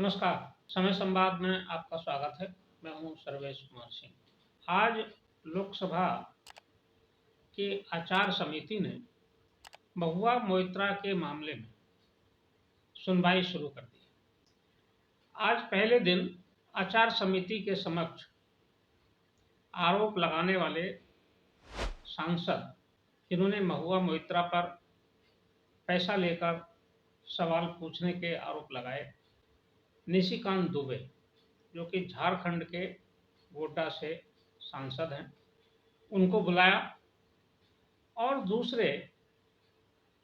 नमस्कार। समय संवाद में आपका स्वागत है। मैं हूं सर्वेश कुमार सिंह। आज लोकसभा की आचार समिति ने महुआ मोइत्रा के मामले में सुनवाई शुरू कर दी। आज पहले दिन आचार समिति के समक्ष आरोप लगाने वाले सांसद जिन्होंने महुआ मोइत्रा पर पैसा लेकर सवाल पूछने के आरोप लगाए, निशिकांत दुबे जो कि झारखंड के गोड्डा से सांसद हैं, उनको बुलाया और दूसरे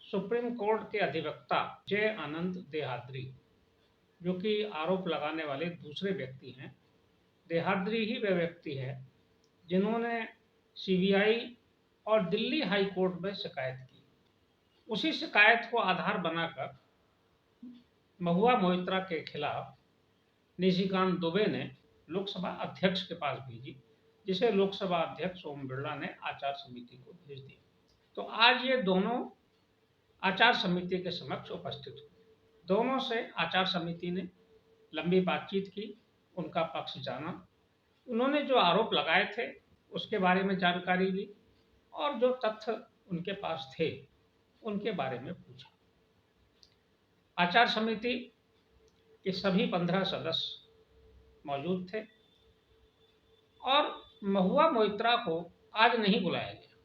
सुप्रीम कोर्ट के अधिवक्ता जय आनंद देहाद्री जो कि आरोप लगाने वाले दूसरे व्यक्ति हैं। देहाद्री ही वह व्यक्ति है जिन्होंने सीबीआई और दिल्ली हाई कोर्ट में शिकायत की। उसी शिकायत को आधार बनाकर महुआ मोइत्रा के खिलाफ निशिकांत दुबे ने लोकसभा अध्यक्ष के पास भेजी, जिसे लोकसभा अध्यक्ष ओम बिरला ने आचार समिति को भेज दिया। तो आज ये दोनों आचार समिति के समक्ष उपस्थित हुए। दोनों से आचार समिति ने लंबी बातचीत की, उनका पक्ष जाना, उन्होंने जो आरोप लगाए थे उसके बारे में जानकारी ली और जो तथ्य उनके पास थे उनके बारे में पूछा। आचार समिति के सभी 15 सदस्य मौजूद थे और महुआ मोइत्रा को आज नहीं बुलाया गया।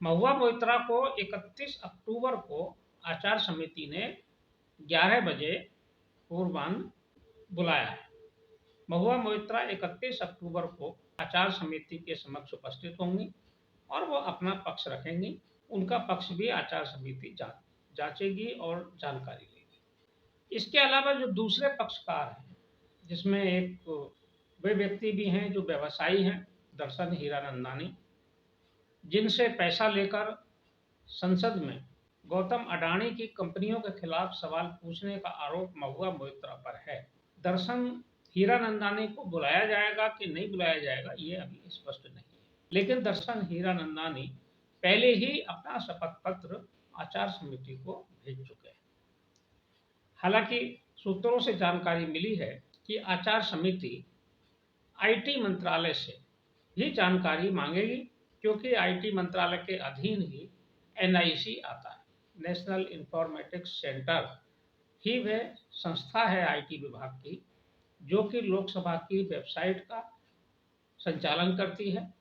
महुआ मोइत्रा को 31 अक्टूबर को आचार समिति ने 11 बजे पूर्वाह्न बुलाया है। महुआ मोइत्रा 31 अक्टूबर को आचार समिति के समक्ष उपस्थित होंगी और वो अपना पक्ष रखेंगी। उनका पक्ष भी आचार समिति जांचेगी और जानकारी लेगी। इसके अलावा जो दूसरे पक्षकार हैं, जिसमें एक वे व्यक्ति भी हैं जो व्यवसायी हैं, दर्शन हीरानंदानी, जिनसे पैसा लेकर संसद में गौतम अडानी की कंपनियों के खिलाफ सवाल पूछने का आरोप महुआ मोइत्रा पर है। दर्शन हीरानंदानी को बुलाया जाएगा कि नहीं बुलाया जाएगा ये अभी स्पष्ट नहीं है, लेकिन दर्शन हीरानंदानी पहले ही अपना शपथ पत्र आचार समिति को भेज चुके हैं। हालांकि सूत्रों से जानकारी मिली है कि आचार समिति आईटी मंत्रालय से भी जानकारी मांगेगी, क्योंकि आईटी मंत्रालय के अधीन ही एनआईसी आता है, नेशनल इंफॉर्मेटिक्स सेंटर ही वह संस्था है आईटी विभाग की, जो कि लोकसभा की वेबसाइट का संचालन करती है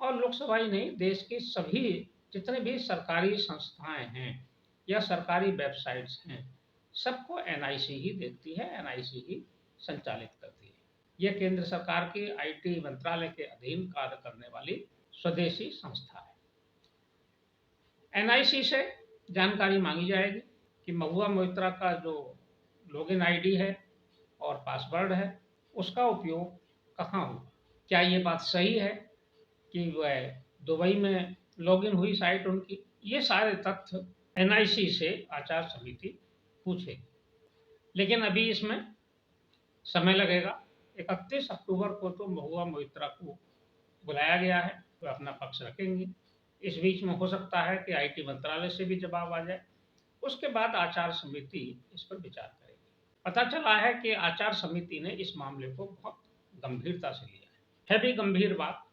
और लोकसभा ही नहीं, देश की सभी जितने भी सरकारी संस्थाएं हैं या सरकारी वेबसाइट्स हैं, सबको एनआईसी ही देखती है, एनआईसी ही संचालित करती है। यह केंद्र सरकार की आईटी मंत्रालय के अधीन कार्य करने वाली स्वदेशी संस्था है। एनआईसी से जानकारी मांगी जाएगी कि महुआ मोइत्रा का जो लॉगिन आईडी है और पासवर्ड है उसका उपयोग कहाँ हुआ, क्या ये बात सही है कि वह दुबई में लॉगिन हुई साइट उनकी। ये सारे तथ्य एनआईसी से आचार समिति पूछेगी, लेकिन अभी इसमें समय लगेगा। 31 अक्टूबर को तो महुआ मोइत्रा को बुलाया गया है, वे अपना पक्ष रखेंगी। इस बीच में हो सकता है कि आईटी मंत्रालय से भी जवाब आ जाए, उसके बाद आचार समिति इस पर विचार करेगी। पता चला है कि आचार समिति ने इस मामले को बहुत गंभीरता से लिया है भी गंभीर बात,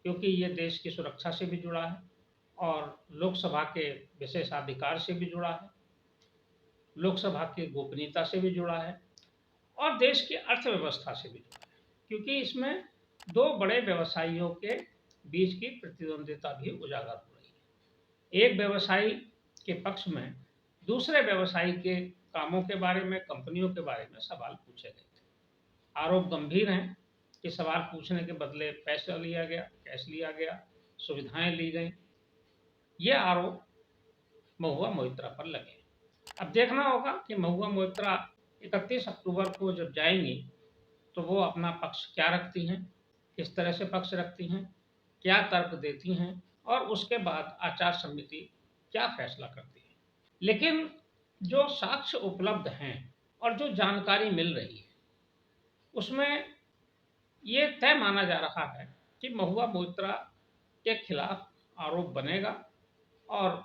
क्योंकि ये देश की सुरक्षा से भी जुड़ा है और लोकसभा के विशेषाधिकार से भी जुड़ा है, लोकसभा की गोपनीयता से भी जुड़ा है और देश की अर्थव्यवस्था से भी जुड़ा है, क्योंकि इसमें दो बड़े व्यवसायियों के बीच की प्रतिद्वंदिता भी उजागर हो रही है। एक व्यवसायी के पक्ष में दूसरे व्यवसायी के कामों के बारे में, कंपनियों के बारे में सवाल पूछे गए थे। आरोप गंभीर हैं कि सवाल पूछने के बदले पैसा लिया गया, कैश लिया गया, सुविधाएं ली गई। ये आरोप महुआ मोइत्रा पर लगे। अब देखना होगा कि महुआ मोइत्रा 31 अक्टूबर को जब जाएंगी तो वो अपना पक्ष क्या रखती हैं, किस तरह से पक्ष रखती हैं, क्या तर्क देती हैं और उसके बाद आचार समिति क्या फैसला करती है। लेकिन जो साक्ष्य उपलब्ध हैं और जो जानकारी मिल रही है उसमें ये तय माना जा रहा है कि महुआ मोइत्रा के खिलाफ आरोप बनेगा और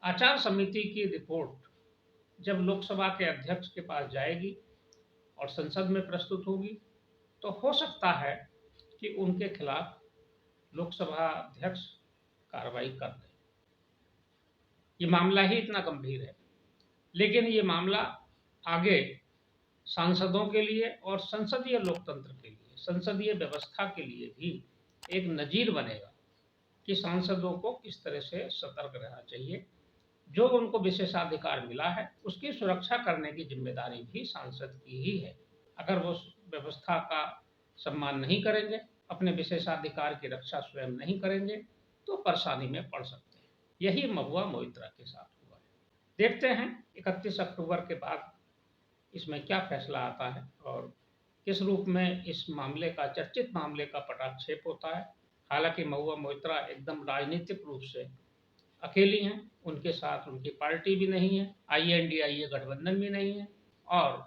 आचार समिति की रिपोर्ट जब लोकसभा के अध्यक्ष के पास जाएगी और संसद में प्रस्तुत होगी, तो हो सकता है कि उनके खिलाफ लोकसभा अध्यक्ष कार्रवाई कर दें। ये मामला ही इतना गंभीर है, लेकिन ये मामला आगे सांसदों के लिए और संसदीय लोकतंत्र के लिए, संसदीय व्यवस्था के लिए भी एक नजीर बनेगा कि सांसदों को किस तरह से सतर्क रहना चाहिए। जो उनको विशेषाधिकार मिला है, उसकी सुरक्षा करने की जिम्मेदारी भी सांसद की ही है। अगर वो व्यवस्था का सम्मान नहीं करेंगे, अपने विशेषाधिकार की रक्षा स्वयं नहीं करेंगे, तो परेशानी में पड़ सकते हैं। यही महुआ मोइत्रा के साथ हुआ है। देखते हैं 31 अक्टूबर के बाद इसमें क्या फैसला आता है और किस रूप में इस मामले का, चर्चित मामले का पटाक्षेप होता है। हालांकि महुआ मोइत्रा एकदम राजनीतिक रूप से अकेली हैं, उनके साथ उनकी पार्टी भी नहीं है, INDIA गठबंधन भी नहीं है और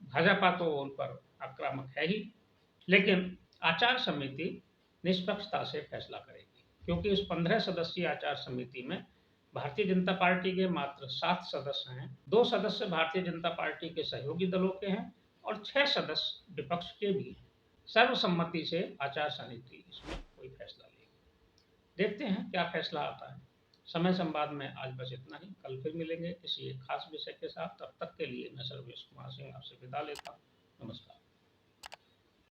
भाजपा तो उन पर आक्रामक है ही। लेकिन आचार समिति निष्पक्षता से फैसला करेगी, क्योंकि उस 15 सदस्यीय आचार समिति में भारतीय जनता पार्टी के मात्र 7 सदस्य हैं, 2 सदस्य भारतीय जनता पार्टी के सहयोगी दलों के हैं और 6 सदस्य विपक्ष के भी हैं। सर्वसम्मति से आचार समिति इसमें कोई फैसला लेगी। देखते हैं क्या फैसला आता है। समय संवाद में आज बस इतना ही। कल फिर मिलेंगे किसी एक खास विषय के साथ। तब तक के लिए मैं सर्वेश कुमार सिंह आपसे विदा लेता हूँ। नमस्कार।